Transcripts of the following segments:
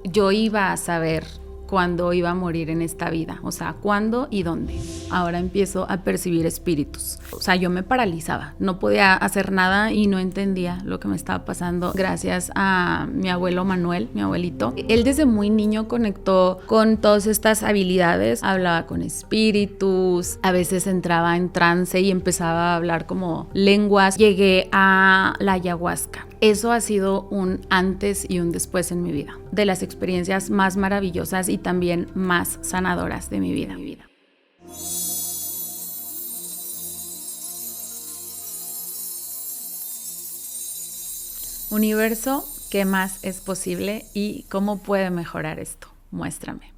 yo iba a saber cuándo iba a morir en esta vida, o sea, cuándo y dónde. Ahora empiezo a percibir espíritus. O sea, yo me paralizaba, no podía hacer nada y no entendía lo que me estaba pasando. Gracias a mi abuelo Manuel, mi abuelito, él desde muy niño conectó con todas estas habilidades, hablaba con espíritus, a veces entraba en trance y empezaba a hablar como lenguas. Llegué a la ayahuasca. Eso ha sido un antes y un después en mi vida, de las experiencias más maravillosas y también más sanadoras de mi vida. Universo, ¿qué más es posible y cómo puede mejorar esto? Muéstrame.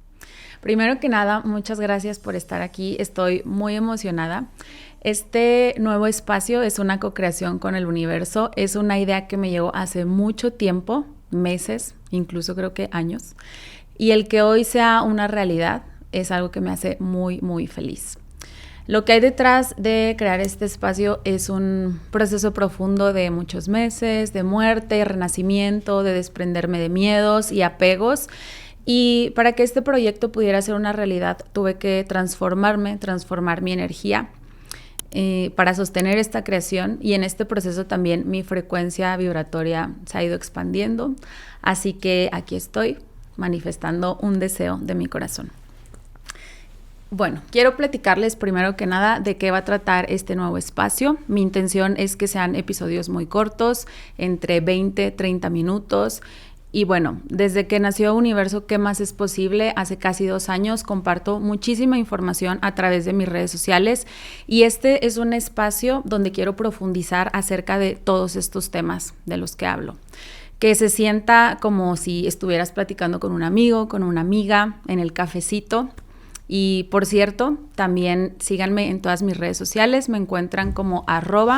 Primero que nada, muchas gracias por estar aquí. Estoy muy emocionada. Este nuevo espacio es una co-creación con el universo. Es una idea que me llegó hace mucho tiempo, meses, incluso creo que años. Y el que hoy sea una realidad es algo que me hace muy, muy feliz. Lo que hay detrás de crear este espacio es un proceso profundo de muchos meses, de muerte, renacimiento, de desprenderme de miedos y apegos. Y para que este proyecto pudiera ser una realidad, tuve que transformar mi energía para sostener esta creación, y en este proceso también mi frecuencia vibratoria se ha ido expandiendo. Así que aquí estoy manifestando un deseo de mi corazón. Bueno, quiero platicarles primero que nada de qué va a tratar este nuevo espacio. Mi intención es que sean episodios muy cortos, entre 20 y 30 minutos. Y bueno, desde que nació Universo, ¿qué más es posible? Hace casi 2 años comparto muchísima información a través de mis redes sociales, y este es un espacio donde quiero profundizar acerca de todos estos temas de los que hablo. Que se sienta como si estuvieras platicando con un amigo, con una amiga, en el cafecito. Y por cierto, también síganme en todas mis redes sociales, me encuentran como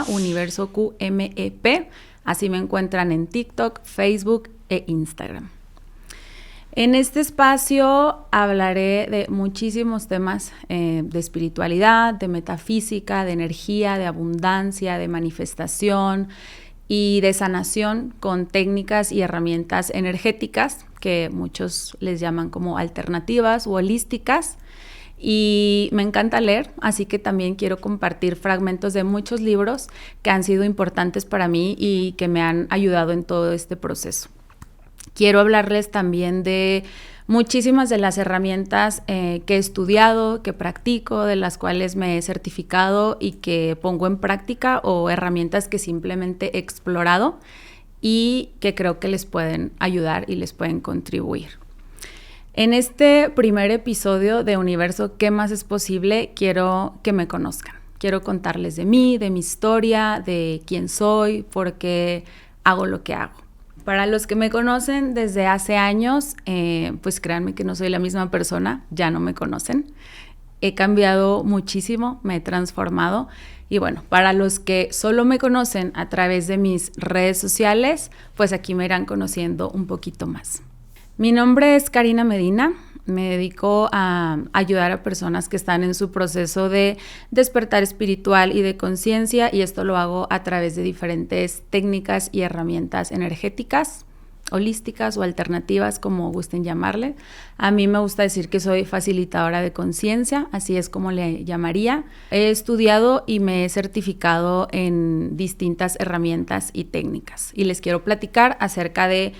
@universoqmep, así me encuentran en TikTok, Facebook e Instagram. En este espacio hablaré de muchísimos temas de espiritualidad, de metafísica, de energía, de abundancia, de manifestación y de sanación con técnicas y herramientas energéticas que muchos les llaman como alternativas o holísticas. Y me encanta leer, así que también quiero compartir fragmentos de muchos libros que han sido importantes para mí y que me han ayudado en todo este proceso. Quiero hablarles también de muchísimas de las herramientas que he estudiado, que practico, de las cuales me he certificado y que pongo en práctica, o herramientas que simplemente he explorado y que creo que les pueden ayudar y les pueden contribuir. En este primer episodio de Universo, ¿qué más es posible? Quiero que me conozcan. Quiero contarles de mí, de mi historia, de quién soy, por qué hago lo que hago. Para los que me conocen desde hace años, pues créanme que no soy la misma persona, ya no me conocen. He cambiado muchísimo, me he transformado. Y bueno, para los que solo me conocen a través de mis redes sociales, pues aquí me irán conociendo un poquito más. Mi nombre es Karina Medina. Me dedico a ayudar a personas que están en su proceso de despertar espiritual y de conciencia, y esto lo hago a través de diferentes técnicas y herramientas energéticas, holísticas o alternativas, como gusten llamarle. A mí me gusta decir que soy facilitadora de conciencia, así es como le llamaría. He estudiado y me he certificado en distintas herramientas y técnicas, y les quiero platicar acerca de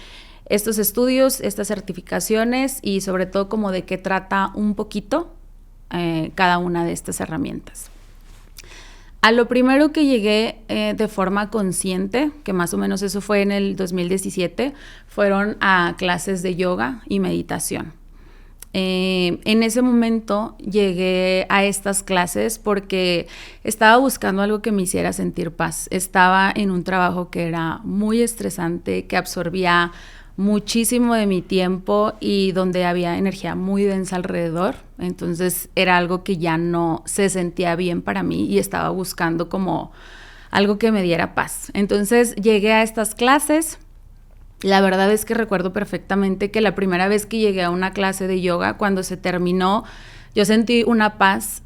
estos estudios, estas certificaciones, y sobre todo como de qué trata un poquito cada una de estas herramientas. A lo primero que llegué de forma consciente, que más o menos eso fue en el 2017, fueron a clases de yoga y meditación. En ese momento llegué a estas clases porque estaba buscando algo que me hiciera sentir paz. Estaba en un trabajo que era muy estresante, que absorbía muchísimo de mi tiempo y donde había energía muy densa alrededor. Entonces era algo que ya no se sentía bien para mí y estaba buscando como algo que me diera paz. Entonces llegué a estas clases. La verdad es que recuerdo perfectamente que la primera vez que llegué a una clase de yoga, cuando se terminó, yo sentí una paz.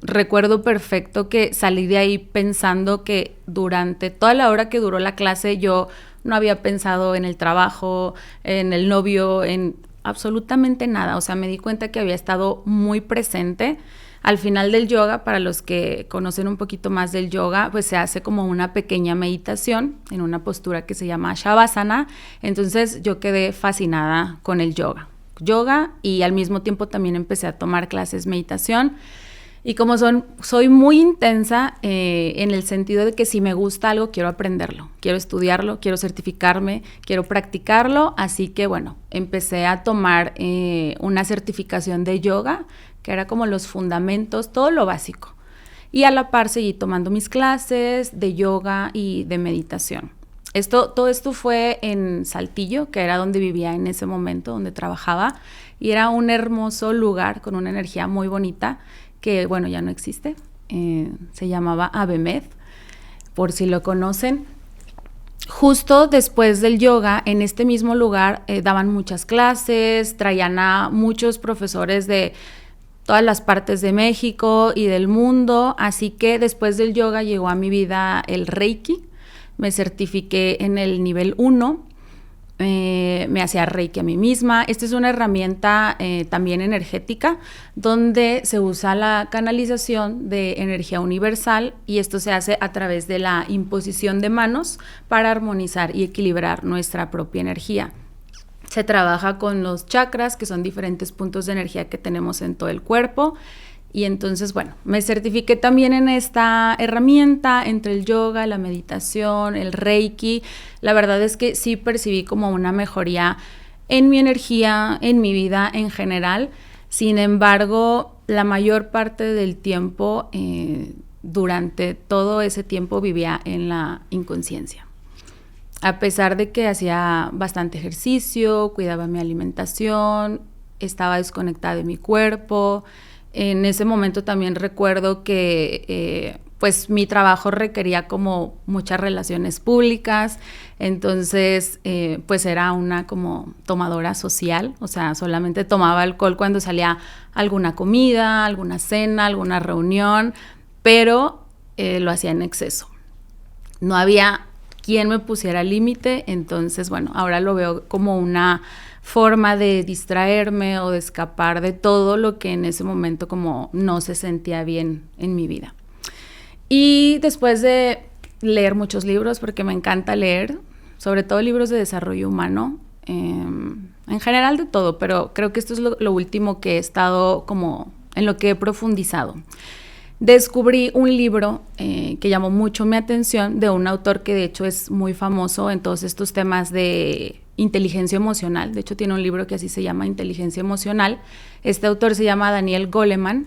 Recuerdo perfecto que salí de ahí pensando que durante toda la hora que duró la clase yo no había pensado en el trabajo, en el novio, en absolutamente nada. O sea, me di cuenta que había estado muy presente. Al final del yoga, para los que conocen un poquito más del yoga, pues se hace como una pequeña meditación en una postura que se llama Shavasana. Entonces yo quedé fascinada con el yoga y al mismo tiempo también empecé a tomar clases de meditación. Y como soy muy intensa en el sentido de que si me gusta algo, quiero aprenderlo, quiero estudiarlo, quiero certificarme, quiero practicarlo. Así que bueno, empecé a tomar una certificación de yoga, que era como los fundamentos, todo lo básico. Y a la par seguí tomando mis clases de yoga y de meditación. Todo esto fue en Saltillo, que era donde vivía en ese momento, donde trabajaba. Y era un hermoso lugar con una energía muy bonita, que bueno, ya no existe, se llamaba Avemed, por si lo conocen. Justo después del yoga, en este mismo lugar daban muchas clases, traían a muchos profesores de todas las partes de México y del mundo, así que después del yoga llegó a mi vida el Reiki, me certifiqué en el nivel 1, me hacía Reiki a mí misma. Esta es una herramienta también energética donde se usa la canalización de energía universal y esto se hace a través de la imposición de manos para armonizar y equilibrar nuestra propia energía. Se trabaja con los chakras, que son diferentes puntos de energía que tenemos en todo el cuerpo. Y entonces, bueno, me certifiqué también en esta herramienta, entre el yoga, la meditación, el Reiki. La verdad es que sí percibí como una mejoría en mi energía, en mi vida en general. Sin embargo, la mayor parte del tiempo, durante todo ese tiempo, vivía en la inconsciencia. A pesar de que hacía bastante ejercicio, cuidaba mi alimentación, estaba desconectada de mi cuerpo. En ese momento también recuerdo que pues mi trabajo requería como muchas relaciones públicas, entonces pues era una como tomadora social, o sea, solamente tomaba alcohol cuando salía alguna comida, alguna cena, alguna reunión, pero lo hacía en exceso. No había quien me pusiera límite, entonces bueno, ahora lo veo como una forma de distraerme o de escapar de todo lo que en ese momento como no se sentía bien en mi vida. Y después de leer muchos libros, porque me encanta leer, sobre todo libros de desarrollo humano, en general de todo, pero creo que esto es lo último que he estado como en lo que he profundizado. Descubrí un libro que llamó mucho mi atención de un autor que de hecho es muy famoso en todos estos temas de inteligencia emocional. De hecho tiene un libro que así se llama, Inteligencia Emocional. Este autor se llama Daniel Goleman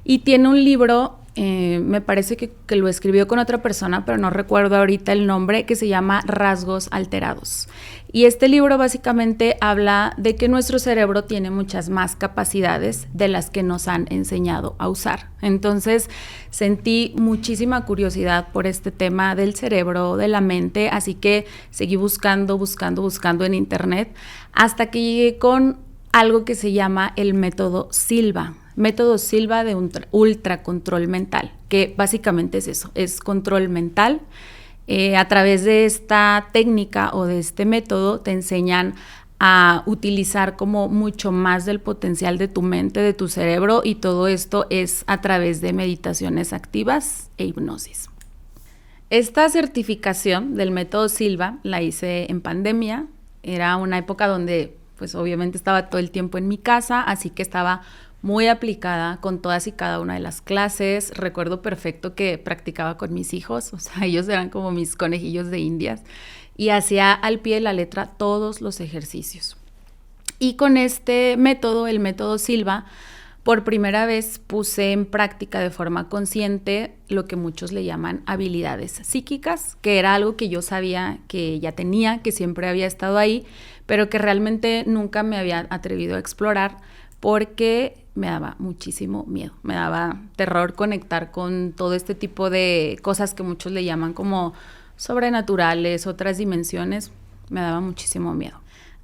y tiene un libro, me parece que lo escribió con otra persona, pero no recuerdo ahorita el nombre, que se llama Rasgos Alterados. Y este libro básicamente habla de que nuestro cerebro tiene muchas más capacidades de las que nos han enseñado a usar. Entonces sentí muchísima curiosidad por este tema del cerebro, de la mente, así que seguí buscando en internet hasta que llegué con algo que se llama el método Silva. Método Silva de ultra control mental, que básicamente es eso, es control mental. A través de esta técnica o de este método te enseñan a utilizar como mucho más del potencial de tu mente, de tu cerebro, y todo esto es a través de meditaciones activas e hipnosis. Esta certificación del método Silva la hice en pandemia. Era una época donde pues obviamente estaba todo el tiempo en mi casa, así que estaba muy aplicada con todas y cada una de las clases. Recuerdo perfecto que practicaba con mis hijos, o sea, ellos eran como mis conejillos de indias, y hacía al pie de la letra todos los ejercicios. Y con este método, el método Silva, por primera vez puse en práctica de forma consciente lo que muchos le llaman habilidades psíquicas, que era algo que yo sabía que ya tenía, que siempre había estado ahí, pero que realmente nunca me había atrevido a explorar porque me daba muchísimo miedo, me daba terror conectar con todo este tipo de cosas que muchos le llaman como sobrenaturales, otras dimensiones. Me daba muchísimo miedo.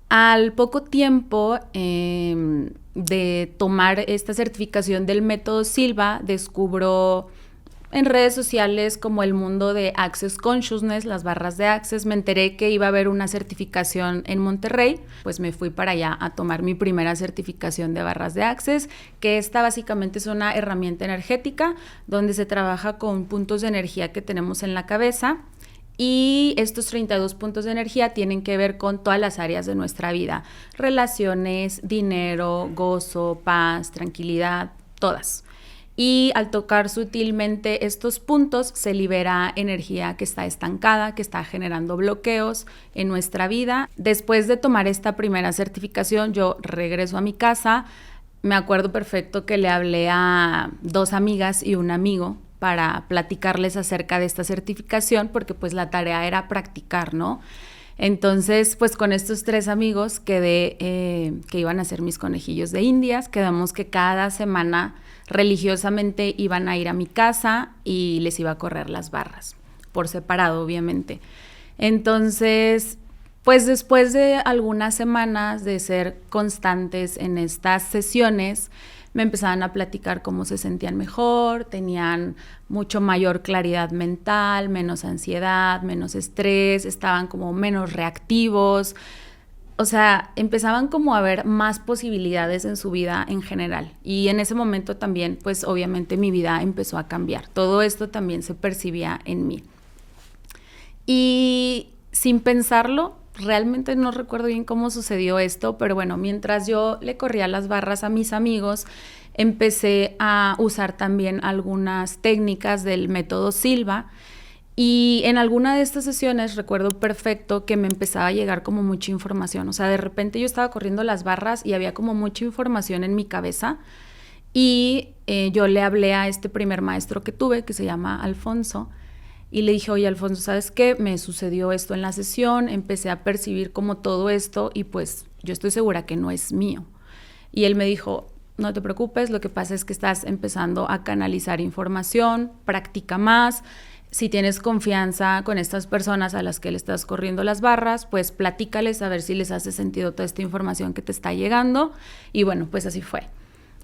Al poco tiempo de tomar esta certificación del método Silva, descubro en redes sociales como el mundo de Access Consciousness, las barras de Access. Me enteré que iba a haber una certificación en Monterrey, pues me fui para allá a tomar mi primera certificación de barras de Access, que esta básicamente es una herramienta energética donde se trabaja con puntos de energía que tenemos en la cabeza. Y estos 32 puntos de energía tienen que ver con todas las áreas de nuestra vida: relaciones, dinero, gozo, paz, tranquilidad, todas. Y al tocar sutilmente estos puntos se libera energía que está estancada, que está generando bloqueos en nuestra vida. Después de tomar esta primera certificación, yo regreso a mi casa. Me acuerdo perfecto que le hablé a 2 amigas y un amigo para platicarles acerca de esta certificación, porque pues la tarea era practicar, ¿no? Entonces, pues con estos 3 amigos quedé que iban a ser mis conejillos de indias. Quedamos que cada semana religiosamente iban a ir a mi casa y les iba a correr las barras, por separado, obviamente. Entonces, pues después de algunas semanas de ser constantes en estas sesiones, me empezaban a platicar cómo se sentían mejor, tenían mucho mayor claridad mental, menos ansiedad, menos estrés, estaban como menos reactivos. O sea, empezaban como a ver más posibilidades en su vida en general. Y en ese momento también, pues obviamente mi vida empezó a cambiar. Todo esto también se percibía en mí. Y sin pensarlo, realmente no recuerdo bien cómo sucedió esto, pero bueno, mientras yo le corría las barras a mis amigos, empecé a usar también algunas técnicas del método Silva. Y en alguna de estas sesiones recuerdo perfecto que me empezaba a llegar como mucha información. O sea, de repente yo estaba corriendo las barras y había como mucha información en mi cabeza. Y yo le hablé a este primer maestro que tuve, que se llama Alfonso, y le dije: oye, Alfonso, ¿sabes qué? Me sucedió esto en la sesión, empecé a percibir como todo esto y pues yo estoy segura que no es mío. Y él me dijo: no te preocupes, lo que pasa es que estás empezando a canalizar información, practica más. Si tienes confianza con estas personas a las que le estás corriendo las barras, pues platícales a ver si les hace sentido toda esta información que te está llegando. Y bueno, pues así fue.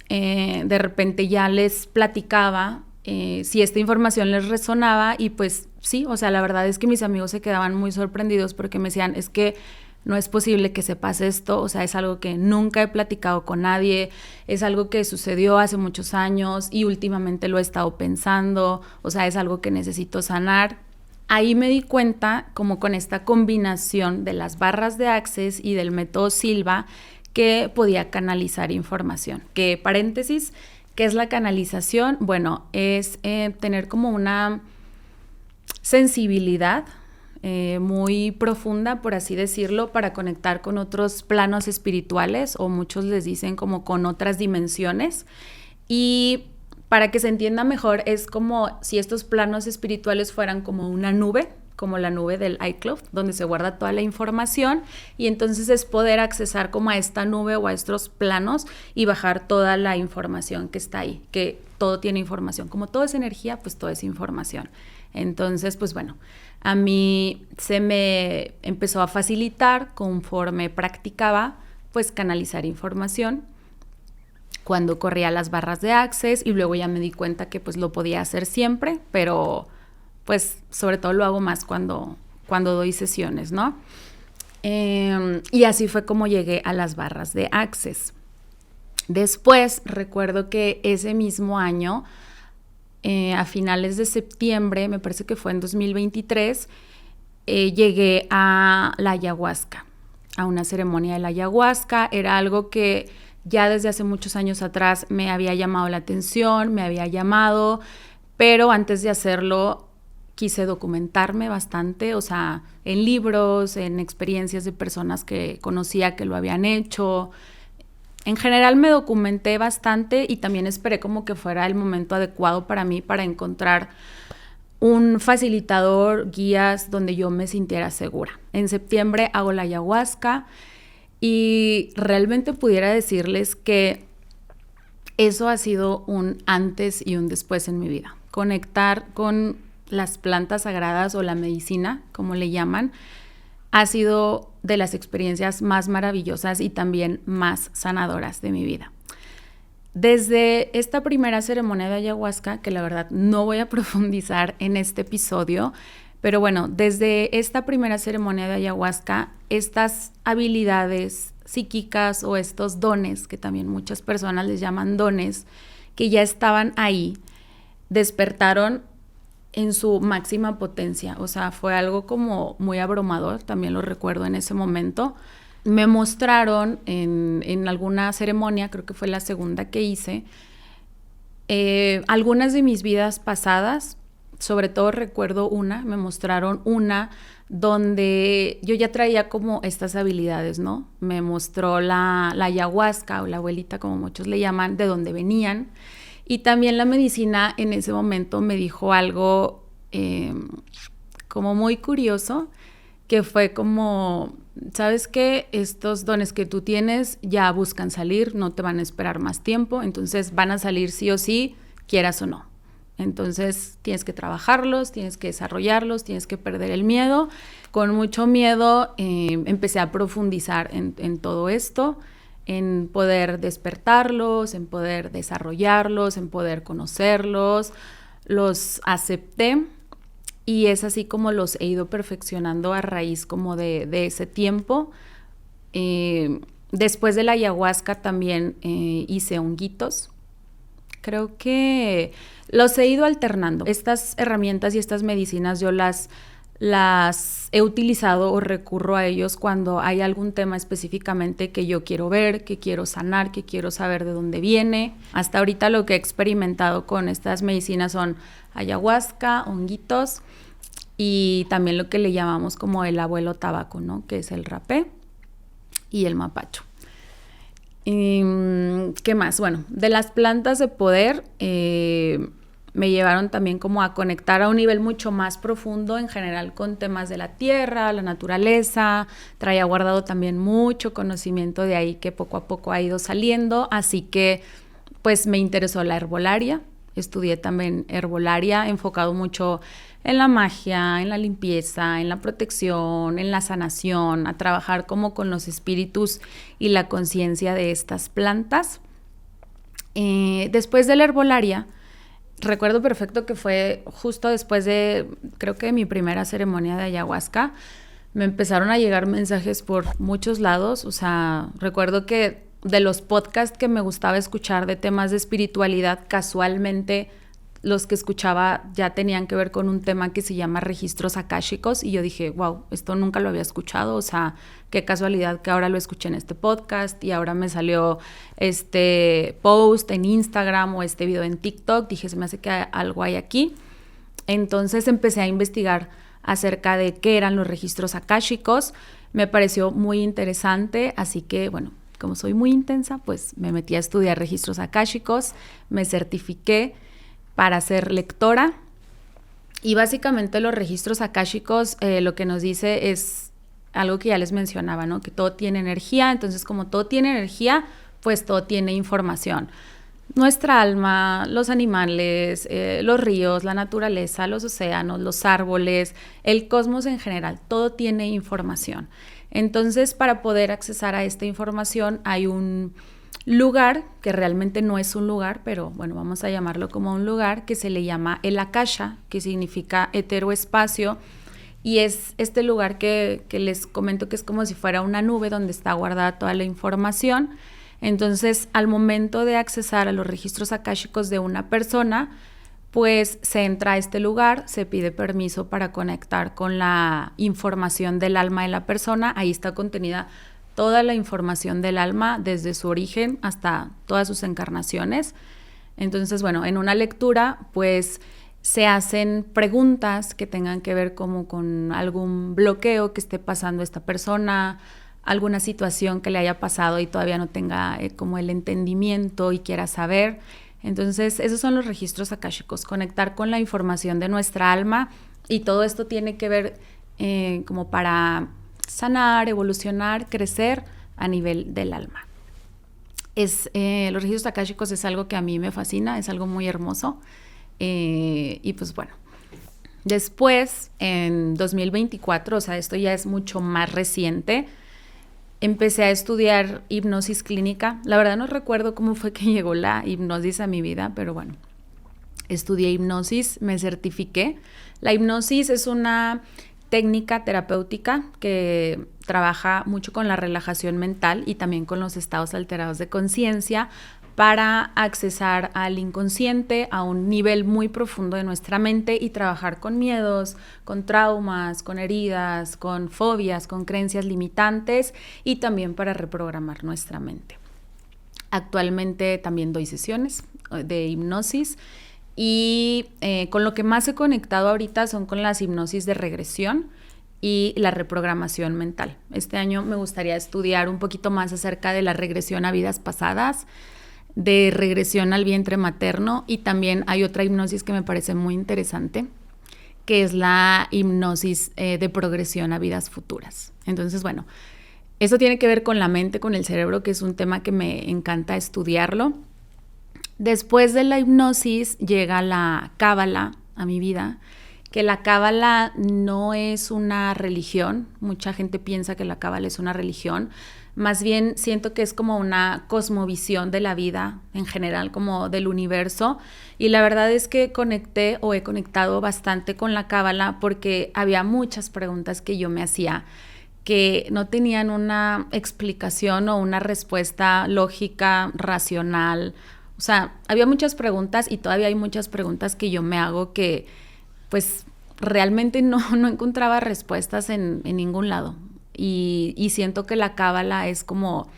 De repente ya les platicaba si esta información les resonaba y pues sí, o sea, la verdad es que mis amigos se quedaban muy sorprendidos porque me decían: es que no es posible que sepas esto, o sea, es algo que nunca he platicado con nadie, es algo que sucedió hace muchos años y últimamente lo he estado pensando, o sea, es algo que necesito sanar. Ahí me di cuenta, como con esta combinación de las barras de Access y del método Silva, que podía canalizar información. Que, paréntesis, ¿qué es la canalización? Bueno, es tener como una sensibilidad muy profunda, por así decirlo, para conectar con otros planos espirituales, o muchos les dicen como con otras dimensiones. Y para que se entienda mejor, es como si estos planos espirituales fueran como una nube, como la nube del iCloud, donde se guarda toda la información, y entonces es poder accesar como a esta nube o a estos planos y bajar toda la información que está ahí, que todo tiene información. Como todo es energía, pues todo es información. Entonces, pues bueno, a mí se me empezó a facilitar conforme practicaba, pues canalizar información cuando corría las barras de Access, y luego ya me di cuenta que pues lo podía hacer siempre, pero pues sobre todo lo hago más cuando doy sesiones, ¿no? Y así fue como llegué a las barras de Access. Después recuerdo que ese mismo año, a finales de septiembre, me parece que fue en 2023, llegué a la ayahuasca, a una ceremonia de la ayahuasca. Era algo que ya desde hace muchos años atrás me había llamado la atención, me había llamado, pero antes de hacerlo quise documentarme bastante, o sea, en libros, en experiencias de personas que conocía que lo habían hecho. En general me documenté bastante y también esperé como que fuera el momento adecuado para mí para encontrar un facilitador, guías donde yo me sintiera segura. En septiembre hago la ayahuasca y realmente pudiera decirles que eso ha sido un antes y un después en mi vida. Conectar con las plantas sagradas o la medicina, como le llaman, ha sido de las experiencias más maravillosas y también más sanadoras de mi vida. Desde esta primera ceremonia de ayahuasca, que la verdad no voy a profundizar en este episodio, pero bueno, desde esta primera ceremonia de ayahuasca, estas habilidades psíquicas o estos dones, que también muchas personas les llaman dones, que ya estaban ahí, despertaron en su máxima potencia. O sea, fue algo como muy abrumador, también lo recuerdo en ese momento. Me mostraron en alguna ceremonia, creo que fue la segunda que hice, algunas de mis vidas pasadas. Sobre todo recuerdo me mostraron una donde yo ya traía como estas habilidades, ¿no? Me mostró la ayahuasca o la abuelita, como muchos le llaman, de dónde venían. Y también la medicina en ese momento me dijo algo como muy curioso, que fue como, ¿sabes qué? Estos dones que tú tienes ya buscan salir, no te van a esperar más tiempo, entonces van a salir sí o sí, quieras o no. Entonces tienes que trabajarlos, tienes que desarrollarlos, tienes que perder el miedo. Con mucho miedo empecé a profundizar en todo esto, en poder despertarlos, en poder desarrollarlos, en poder conocerlos. Los acepté y es así como los he ido perfeccionando a raíz como de ese tiempo. Después de la ayahuasca también hice honguitos. Creo que los he ido alternando. Estas herramientas y estas medicinas yo las he utilizado o recurro a ellos cuando hay algún tema específicamente que yo quiero ver, que quiero sanar, que quiero saber de dónde viene. Hasta ahorita lo que he experimentado con estas medicinas son ayahuasca, honguitos y también lo que le llamamos como el abuelo tabaco, ¿no? Que es el rapé y el mapacho. ¿Qué más? Bueno, de las plantas de poder me llevaron también como a conectar a un nivel mucho más profundo en general con temas de la tierra, la naturaleza. Traía guardado también mucho conocimiento de ahí que poco a poco ha ido saliendo, así que pues me interesó la herbolaria. Estudié también herbolaria, enfocado mucho en la magia, en la limpieza, en la protección, en la sanación, a trabajar como con los espíritus y la conciencia de estas plantas. Después de la herbolaria, recuerdo perfecto que fue justo después de, creo que de mi primera ceremonia de ayahuasca, me empezaron a llegar mensajes por muchos lados. O sea, recuerdo que de los podcasts que me gustaba escuchar de temas de espiritualidad, casualmente los que escuchaba ya tenían que ver con un tema que se llama registros akáshicos y yo dije, wow, esto nunca lo había escuchado, o sea, qué casualidad que ahora lo escuché en este podcast y ahora me salió este post en Instagram o este video en TikTok. Dije, se me hace que algo hay aquí. Entonces empecé a investigar acerca de qué eran los registros akáshicos. Me pareció muy interesante, así que bueno, como soy muy intensa, pues me metí a estudiar registros akáshicos, me certifiqué para ser lectora y básicamente los registros akáshicos lo que nos dice es algo que ya les mencionaba, ¿no? Que todo tiene energía, entonces como todo tiene energía, pues todo tiene información. Nuestra alma, los animales, los ríos, la naturaleza, los océanos, los árboles, el cosmos en general, todo tiene información. Entonces, para poder accesar a esta información hay un lugar, que realmente no es un lugar, pero bueno, vamos a llamarlo como un lugar, que se le llama el Akasha, que significa heteroespacio, y es este lugar que les comento que es como si fuera una nube donde está guardada toda la información. Entonces, al momento de accesar a los registros akáshicos de una persona, pues se entra a este lugar, se pide permiso para conectar con la información del alma de la persona. Ahí está contenida toda la información del alma desde su origen hasta todas sus encarnaciones. Entonces, bueno, en una lectura, pues se hacen preguntas que tengan que ver como con algún bloqueo que esté pasando esta persona, alguna situación que le haya pasado y todavía no tenga como el entendimiento y quiera saber. Entonces, esos son los registros akáshicos, conectar con la información de nuestra alma, y todo esto tiene que ver como para sanar, evolucionar, crecer a nivel del alma. Los registros akáshicos es algo que a mí me fascina, es algo muy hermoso. Y pues bueno, después en 2024, o sea, esto ya es mucho más reciente, empecé a estudiar hipnosis clínica. La verdad no recuerdo cómo fue que llegó la hipnosis a mi vida, pero bueno, estudié hipnosis, me certifiqué. La hipnosis es una técnica terapéutica que trabaja mucho con la relajación mental y también con los estados alterados de conciencia para accesar al inconsciente a un nivel muy profundo de nuestra mente y trabajar con miedos, con traumas, con heridas, con fobias, con creencias limitantes y también para reprogramar nuestra mente. Actualmente también doy sesiones de hipnosis y con lo que más he conectado ahorita son con las hipnosis de regresión y la reprogramación mental. Este año me gustaría estudiar un poquito más acerca de la regresión a vidas pasadas, de regresión al vientre materno, y también hay otra hipnosis que me parece muy interesante, que es la hipnosis de progresión a vidas futuras. Entonces, bueno, eso tiene que ver con la mente, con el cerebro, que es un tema que me encanta estudiarlo. Después de la hipnosis llega la cábala a mi vida, que la cábala no es una religión. Mucha gente piensa que la cábala es una religión. Más bien siento que es como una cosmovisión de la vida en general, como del universo. Y la verdad es que he conectado bastante con la cábala porque había muchas preguntas que yo me hacía que no tenían una explicación o una respuesta lógica, racional. O sea, había muchas preguntas y todavía hay muchas preguntas que yo me hago que pues realmente no encontraba respuestas en ningún lado. Y siento que la cábala es como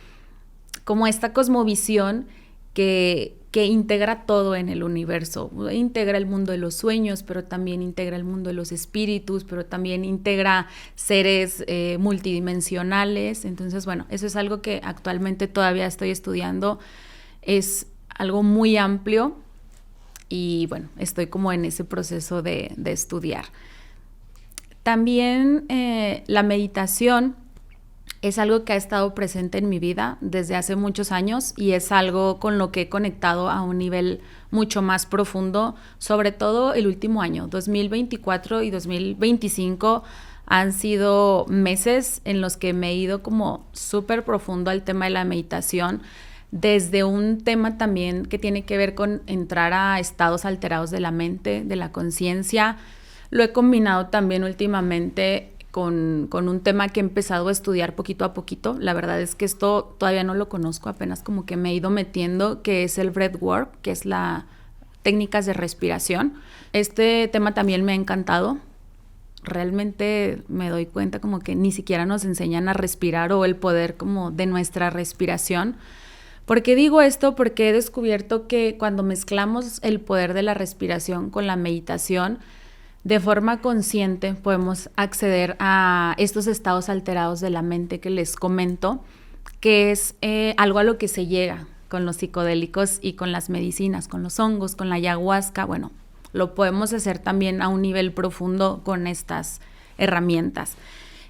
esta cosmovisión que integra todo en el universo. Integra el mundo de los sueños, pero también integra el mundo de los espíritus, pero también integra seres multidimensionales. Entonces, bueno, eso es algo que actualmente todavía estoy estudiando. Es algo muy amplio y bueno, estoy como en ese proceso de estudiar. También la meditación es algo que ha estado presente en mi vida desde hace muchos años y es algo con lo que he conectado a un nivel mucho más profundo, sobre todo el último año. 2024 y 2025 han sido meses en los que me he ido como súper profundo al tema de la meditación, desde un tema también que tiene que ver con entrar a estados alterados de la mente, de la conciencia. Lo he combinado también últimamente con un tema que he empezado a estudiar poquito a poquito. La verdad es que esto todavía no lo conozco, apenas como que me he ido metiendo, que es el breathwork, que es la técnicas de respiración. Este tema también me ha encantado. Realmente me doy cuenta como que ni siquiera nos enseñan a respirar o el poder como de nuestra respiración. ¿Por qué digo esto? Porque he descubierto que cuando mezclamos el poder de la respiración con la meditación, de forma consciente podemos acceder a estos estados alterados de la mente que les comento, que es algo a lo que se llega con los psicodélicos y con las medicinas, con los hongos, con la ayahuasca. Bueno, lo podemos hacer también a un nivel profundo con estas herramientas.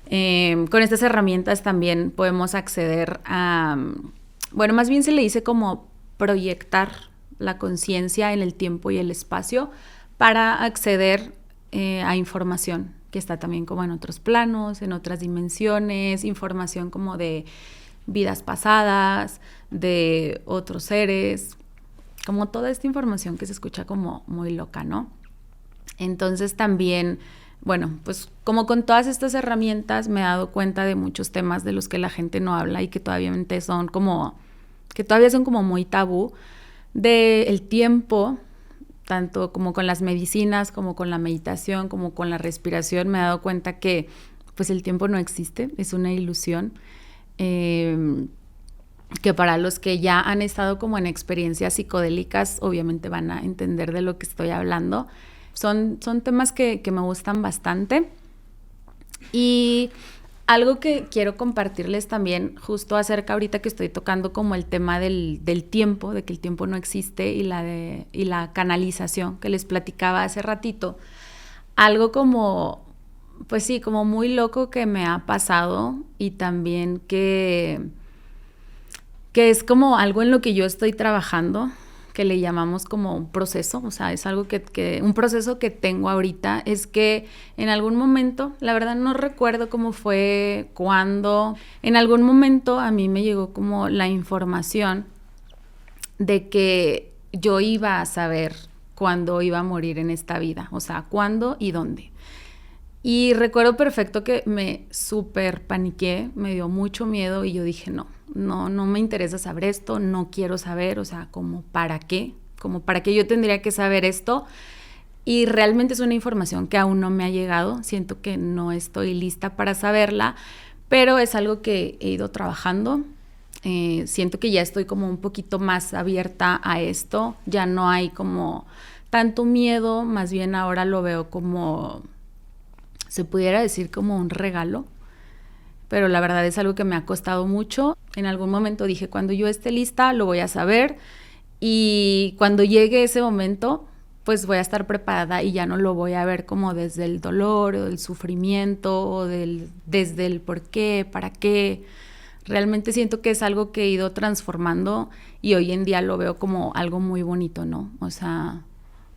Con estas herramientas también podemos acceder a, bueno, más bien se le dice como proyectar la conciencia en el tiempo y el espacio para acceder a información que está también como en otros planos, en otras dimensiones, información como de vidas pasadas, de otros seres, como toda esta información que se escucha como muy loca, ¿no? Entonces también, bueno, pues como con todas estas herramientas me he dado cuenta de muchos temas de los que la gente no habla y que todavía son como muy tabú, del tiempo, tanto como con las medicinas, como con la meditación, como con la respiración. Me he dado cuenta que pues el tiempo no existe, es una ilusión, que para los que ya han estado como en experiencias psicodélicas obviamente van a entender de lo que estoy hablando. Son temas que me gustan bastante. Y algo que quiero compartirles también, justo acerca ahorita que estoy tocando como el tema del tiempo, de que el tiempo no existe, y la canalización que les platicaba hace ratito. Algo como, pues sí, como muy loco que me ha pasado y también que es como algo en lo que yo estoy trabajando, que le llamamos como un proceso, o sea, es algo un proceso que tengo ahorita, es que en algún momento, la verdad no recuerdo cómo fue, cuándo, en algún momento a mí me llegó como la información de que yo iba a saber cuándo iba a morir en esta vida, o sea, cuándo y dónde. Y recuerdo perfecto que me súper paniqué, me dio mucho miedo y yo dije, no me interesa saber esto, no quiero saber, o sea, como para qué yo tendría que saber esto. Y realmente es una información que aún no me ha llegado, siento que no estoy lista para saberla, pero es algo que he ido trabajando. Siento que ya estoy como un poquito más abierta a esto, ya no hay como tanto miedo, más bien ahora lo veo como, se pudiera decir como un regalo, pero la verdad es algo que me ha costado mucho. En algún momento dije, cuando yo esté lista lo voy a saber, y cuando llegue ese momento pues voy a estar preparada y ya no lo voy a ver como desde el dolor o el sufrimiento o desde el por qué, para qué. Realmente siento que es algo que he ido transformando y hoy en día lo veo como algo muy bonito, ¿no? O sea,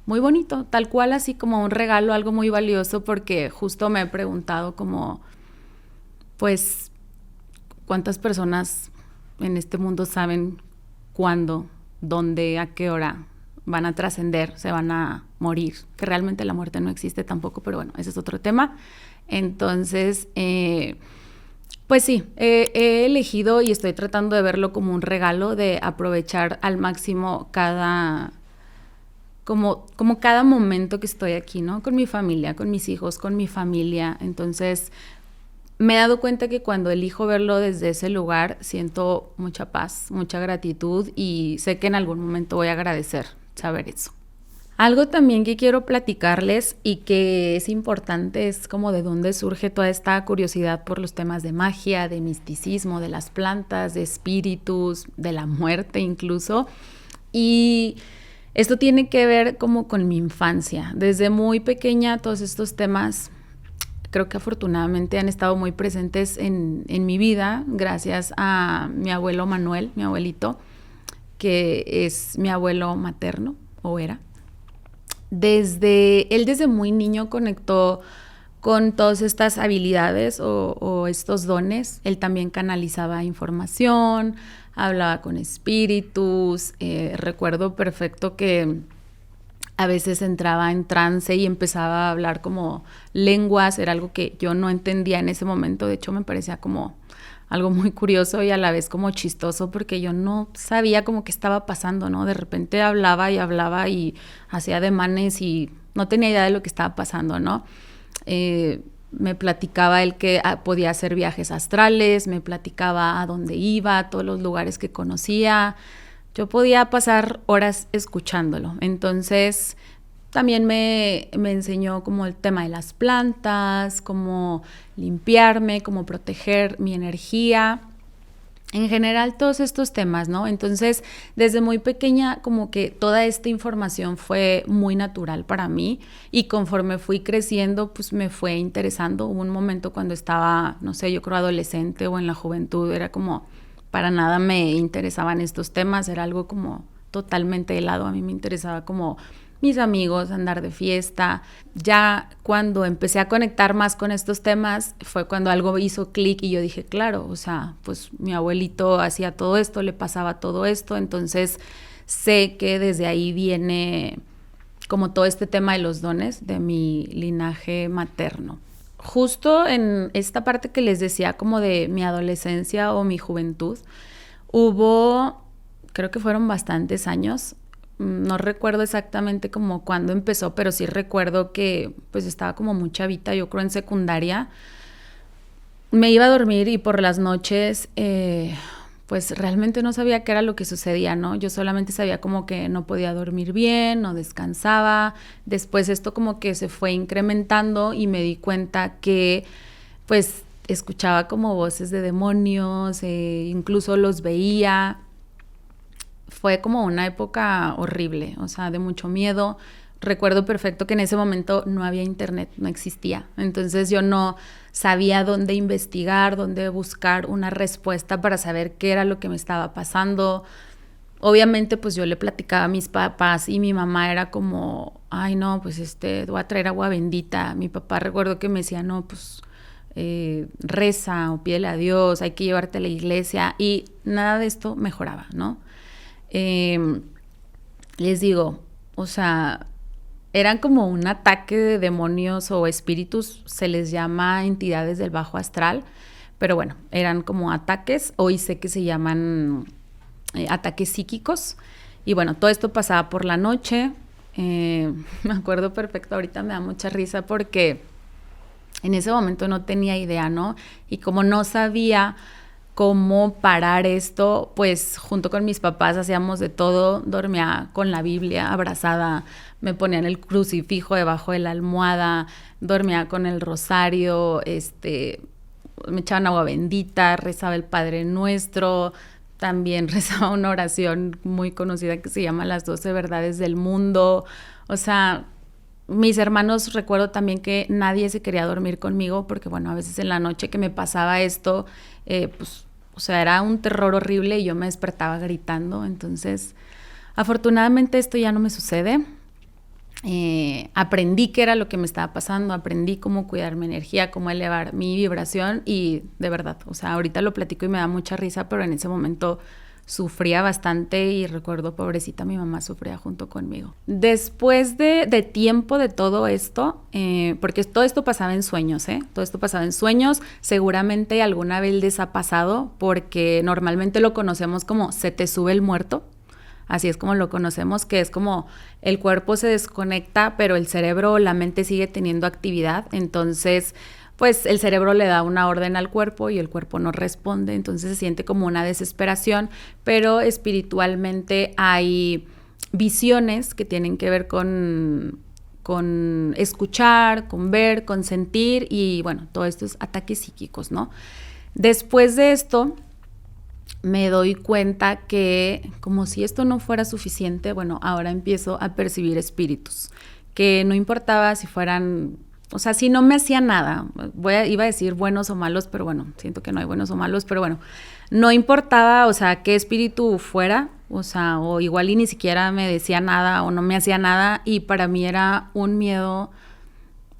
muy bonito, tal cual, así como un regalo, algo muy valioso, porque justo me he preguntado como, pues, ¿cuántas personas en este mundo saben cuándo, dónde, a qué hora van a trascender, se van a morir? Que realmente la muerte no existe tampoco, pero bueno, ese es otro tema. Entonces, pues sí, he elegido y estoy tratando de verlo como un regalo, de aprovechar al máximo como cada momento que estoy aquí, ¿no? Con mi familia, con mis hijos, con mi familia. Entonces, me he dado cuenta que cuando elijo verlo desde ese lugar, siento mucha paz, mucha gratitud, y sé que en algún momento voy a agradecer saber eso. Algo también que quiero platicarles y que es importante es como de dónde surge toda esta curiosidad por los temas de magia, de misticismo, de las plantas, de espíritus, de la muerte incluso. Y esto tiene que ver como con mi infancia. Desde muy pequeña todos estos temas creo que afortunadamente han estado muy presentes en mi vida gracias a mi abuelo Manuel, mi abuelito, que es mi abuelo materno, o era. Él desde muy niño conectó con todas estas habilidades o estos dones. Él también canalizaba información, hablaba con espíritus. Recuerdo perfecto que a veces entraba en trance y empezaba a hablar como lenguas. Era algo que yo no entendía en ese momento. De hecho, me parecía como algo muy curioso y a la vez como chistoso, porque yo no sabía como qué estaba pasando, ¿no? De repente hablaba y hacía ademanes y no tenía idea de lo que estaba pasando, ¿no? Me platicaba él que podía hacer viajes astrales, me platicaba a dónde iba, a todos los lugares que conocía. Yo podía pasar horas escuchándolo. Entonces, también me enseñó como el tema de las plantas, cómo limpiarme, cómo proteger mi energía. En general, todos estos temas, ¿no? Entonces, desde muy pequeña, como que toda esta información fue muy natural para mí, y conforme fui creciendo, pues me fue interesando. Hubo un momento cuando estaba, no sé, yo creo adolescente o en la juventud, era como, para nada me interesaban estos temas, era algo como totalmente helado. A mí me interesaba como mis amigos, andar de fiesta. Ya cuando empecé a conectar más con estos temas fue cuando algo hizo clic y yo dije, claro, o sea, pues mi abuelito hacía todo esto, le pasaba todo esto, entonces sé que desde ahí viene como todo este tema de los dones de mi linaje materno. Justo en esta parte que les decía como de mi adolescencia o mi juventud, creo que fueron bastantes años. No recuerdo exactamente como cuándo empezó, pero sí recuerdo que pues estaba como muy chavita, yo creo en secundaria. Me iba a dormir y por las noches pues realmente no sabía qué era lo que sucedía, ¿no? Yo solamente sabía como que no podía dormir bien, no descansaba. Después esto como que se fue incrementando y me di cuenta que pues escuchaba como voces de demonios, incluso los veía. Fue como una época horrible, o sea, de mucho miedo. Recuerdo perfecto que en ese momento no había internet, no existía. Entonces yo no sabía dónde investigar, dónde buscar una respuesta para saber qué era lo que me estaba pasando. Obviamente, pues yo le platicaba a mis papás y mi mamá era como, ay, no, pues voy a traer agua bendita. Mi papá recuerdo que me decía, no, pues reza o pídele a Dios, hay que llevarte a la iglesia, y nada de esto mejoraba, ¿no? Les digo, o sea, eran como un ataque de demonios o espíritus, se les llama entidades del bajo astral, pero bueno, eran como ataques, hoy sé que se llaman ataques psíquicos, y bueno, todo esto pasaba por la noche. Me acuerdo perfecto, ahorita me da mucha risa porque en ese momento no tenía idea, ¿no? Y como no sabía cómo parar esto, pues junto con mis papás hacíamos de todo, dormía con la Biblia abrazada, me ponían el crucifijo debajo de la almohada, dormía con el rosario, me echaban agua bendita, rezaba el Padre Nuestro, también rezaba una oración muy conocida que se llama Las 12 Verdades del Mundo. O sea, mis hermanos, recuerdo también que nadie se quería dormir conmigo porque, bueno, a veces en la noche que me pasaba esto, pues, o sea, era un terror horrible y yo me despertaba gritando. Entonces, afortunadamente esto ya no me sucede. Aprendí qué era lo que me estaba pasando, aprendí cómo cuidar mi energía, cómo elevar mi vibración, y de verdad, o sea, ahorita lo platico y me da mucha risa, pero en ese momento sufría bastante y recuerdo, pobrecita, mi mamá sufría junto conmigo. Después de tiempo de todo esto, porque todo esto pasaba en sueños, todo esto pasaba en sueños, seguramente alguna vez les ha pasado, porque normalmente lo conocemos como se te sube el muerto. Así es como lo conocemos, que es como el cuerpo se desconecta, pero el cerebro o la mente sigue teniendo actividad. Entonces, pues el cerebro le da una orden al cuerpo y el cuerpo no responde. Entonces se siente como una desesperación, pero espiritualmente hay visiones que tienen que ver con escuchar, con ver, con sentir, y bueno, todo esto es ataques psíquicos, ¿no? Después de esto, me doy cuenta que, como si esto no fuera suficiente, bueno, ahora empiezo a percibir espíritus, que no importaba si fueran, o sea, si no me hacía nada, iba a decir buenos o malos, pero bueno, siento que no hay buenos o malos, pero bueno, no importaba, o sea, qué espíritu fuera, o sea, o igual y ni siquiera me decía nada o no me hacía nada, y para mí era un miedo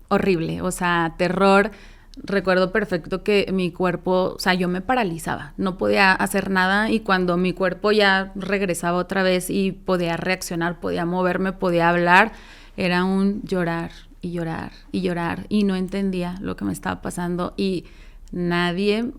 horrible, o sea, terror. Recuerdo perfecto que mi cuerpo, o sea, yo me paralizaba, no podía hacer nada, y cuando mi cuerpo ya regresaba otra vez y podía reaccionar, podía moverme, podía hablar, era un llorar y llorar y llorar, y no entendía lo que me estaba pasando, y nadie,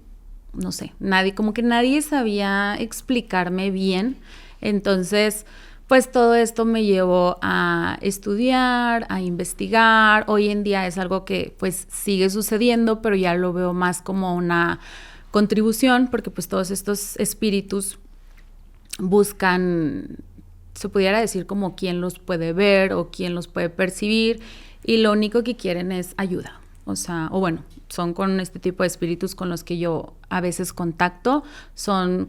no sé, como que nadie sabía explicarme bien. Entonces, pues todo esto me llevó a estudiar, a investigar. Hoy en día es algo que pues sigue sucediendo, pero ya lo veo más como una contribución, porque pues todos estos espíritus buscan, se pudiera decir, como quién los puede ver o quién los puede percibir, y lo único que quieren es ayuda. O sea, o bueno, son con este tipo de espíritus con los que yo a veces contacto, son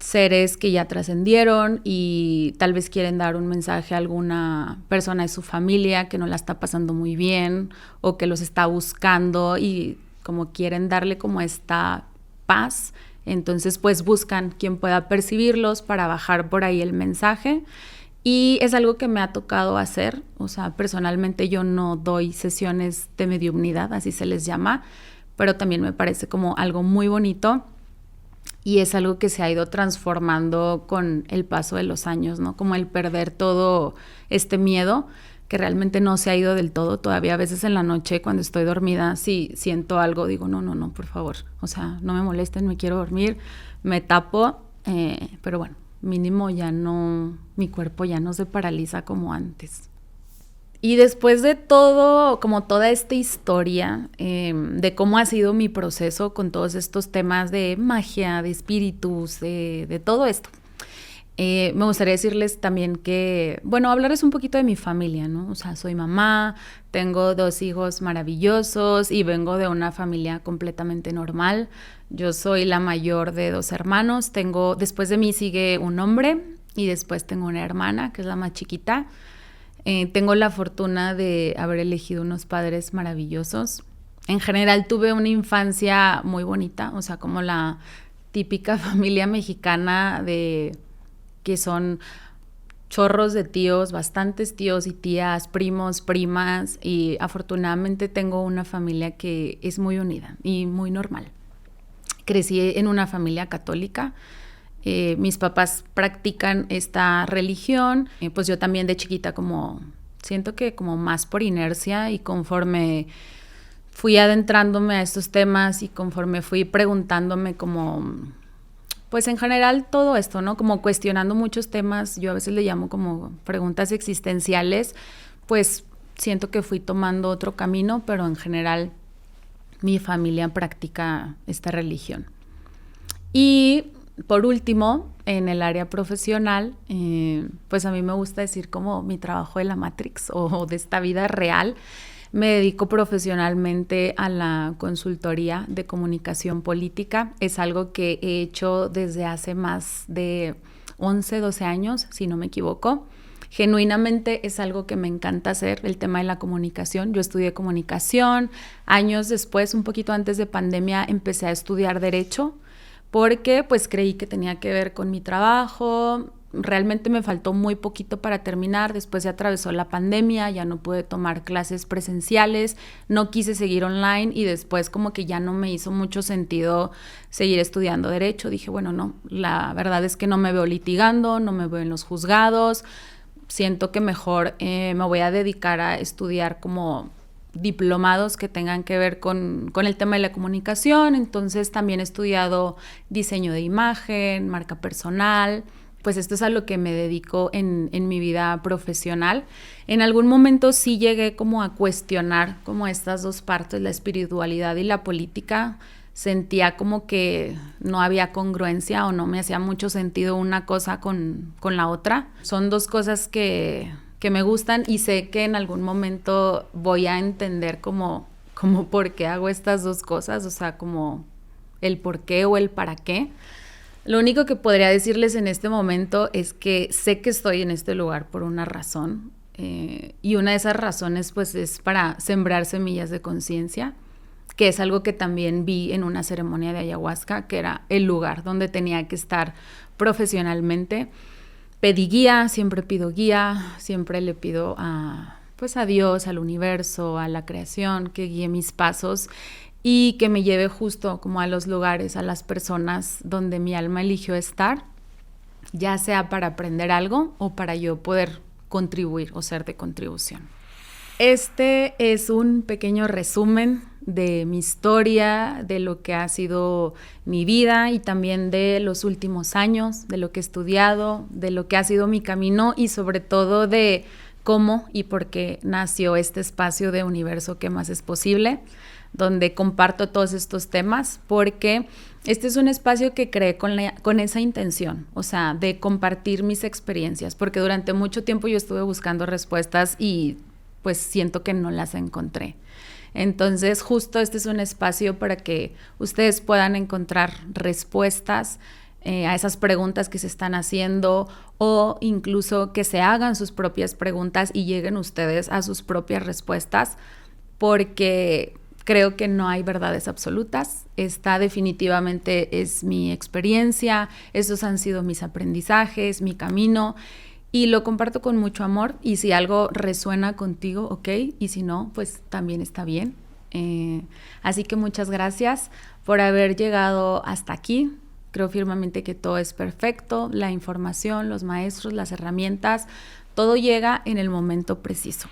seres que ya trascendieron y tal vez quieren dar un mensaje a alguna persona de su familia que no la está pasando muy bien o que los está buscando, y como quieren darle como esta paz, entonces pues buscan quien pueda percibirlos para bajar por ahí el mensaje. Y es algo que me ha tocado hacer, o sea, personalmente yo no doy sesiones de mediumnidad, así se les llama, pero también me parece como algo muy bonito. Y es algo que se ha ido transformando con el paso de los años, ¿no? Como el perder todo este miedo, que realmente no se ha ido del todo. Todavía a veces en la noche cuando estoy dormida, si siento algo, digo, no, por favor. O sea, no me molesten, me quiero dormir, me tapo, pero bueno, mínimo ya no, mi cuerpo ya no se paraliza como antes. Y después de todo, como toda esta historia de cómo ha sido mi proceso con todos estos temas de magia, de espíritus, de todo esto, me gustaría decirles también que, bueno, hablarles un poquito de mi familia, ¿no? O sea, soy mamá, tengo 2 hijos maravillosos y vengo de una familia completamente normal. Yo soy la mayor de 2 hermanos, después de mí sigue un hombre y después tengo una hermana, que es la más chiquita. Tengo la fortuna de haber elegido unos padres maravillosos. En general tuve una infancia muy bonita, o sea, como la típica familia mexicana que son chorros de tíos, bastantes tíos y tías, primos, primas, y afortunadamente tengo una familia que es muy unida y muy normal. Crecí en una familia católica. Mis papás practican esta religión, pues yo también de chiquita siento que como más por inercia, y conforme fui adentrándome a estos temas y conforme fui preguntándome pues en general todo esto, ¿no? Como cuestionando muchos temas, yo a veces le llamo como preguntas existenciales, pues siento que fui tomando otro camino, pero en general mi familia practica esta religión. Y por último, en el área profesional, pues a mí me gusta decir como mi trabajo de la Matrix o de esta vida real. Me dedico profesionalmente a la consultoría de comunicación política. Es algo que he hecho desde hace más de 11, 12 años, si no me equivoco. Genuinamente es algo que me encanta hacer, el tema de la comunicación. Yo estudié comunicación. Años después, un poquito antes de pandemia, empecé a estudiar Derecho porque pues creí que tenía que ver con mi trabajo. Realmente me faltó muy poquito para terminar, después se atravesó la pandemia, ya no pude tomar clases presenciales, no quise seguir online y después como que ya no me hizo mucho sentido seguir estudiando Derecho. Dije, bueno, no, la verdad es que no me veo litigando, no me veo en los juzgados, siento que mejor me voy a dedicar a estudiar como diplomados que tengan que ver con el tema de la comunicación. Entonces también he estudiado diseño de imagen, marca personal. Pues esto es a lo que me dedico en mi vida profesional. En algún momento sí llegué como a cuestionar como estas dos partes, la espiritualidad y la política. Sentía como que no había congruencia o no me hacía mucho sentido una cosa con la otra. Son dos cosas que me gustan y sé que en algún momento voy a entender como por qué hago estas dos cosas, o sea, como el por qué o el para qué. Lo único que podría decirles en este momento es que sé que estoy en este lugar por una razón, y una de esas razones pues es para sembrar semillas de conciencia, que es algo que también vi en una ceremonia de ayahuasca, que era el lugar donde tenía que estar profesionalmente. Pedí guía, siempre pido guía, siempre le pido a Dios, al universo, a la creación, que guíe mis pasos y que me lleve justo como a los lugares, a las personas donde mi alma eligió estar, ya sea para aprender algo o para yo poder contribuir o ser de contribución. Este es un pequeño resumen de mi historia, de lo que ha sido mi vida y también de los últimos años, de lo que he estudiado, de lo que ha sido mi camino y sobre todo de cómo y por qué nació este espacio de Universo ¿Qué más es posible?, donde comparto todos estos temas, porque este es un espacio que creé con esa intención, o sea, de compartir mis experiencias, porque durante mucho tiempo yo estuve buscando respuestas y pues siento que no las encontré. Entonces, justo este es un espacio para que ustedes puedan encontrar respuestas a esas preguntas que se están haciendo, o incluso que se hagan sus propias preguntas y lleguen ustedes a sus propias respuestas, porque creo que no hay verdades absolutas. Esta definitivamente es mi experiencia, estos han sido mis aprendizajes, mi camino, y lo comparto con mucho amor, y si algo resuena contigo, ok, y si no, pues también está bien. Así que muchas gracias por haber llegado hasta aquí. Creo firmemente que todo es perfecto, la información, los maestros, las herramientas, todo llega en el momento preciso.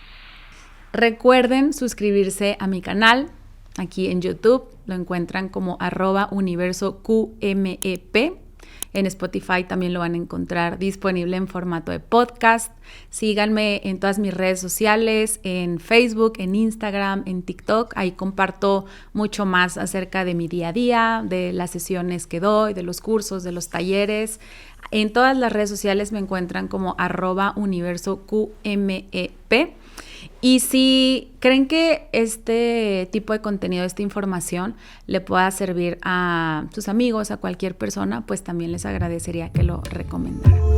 Recuerden suscribirse a mi canal, aquí en YouTube, lo encuentran como @universoqmep. En Spotify también lo van a encontrar disponible en formato de podcast. Síganme en todas mis redes sociales, en Facebook, en Instagram, en TikTok. Ahí comparto mucho más acerca de mi día a día, de las sesiones que doy, de los cursos, de los talleres. En todas las redes sociales me encuentran como @universoqmep. Y si creen que este tipo de contenido, esta información le pueda servir a sus amigos, a cualquier persona, pues también les agradecería que lo recomendaran.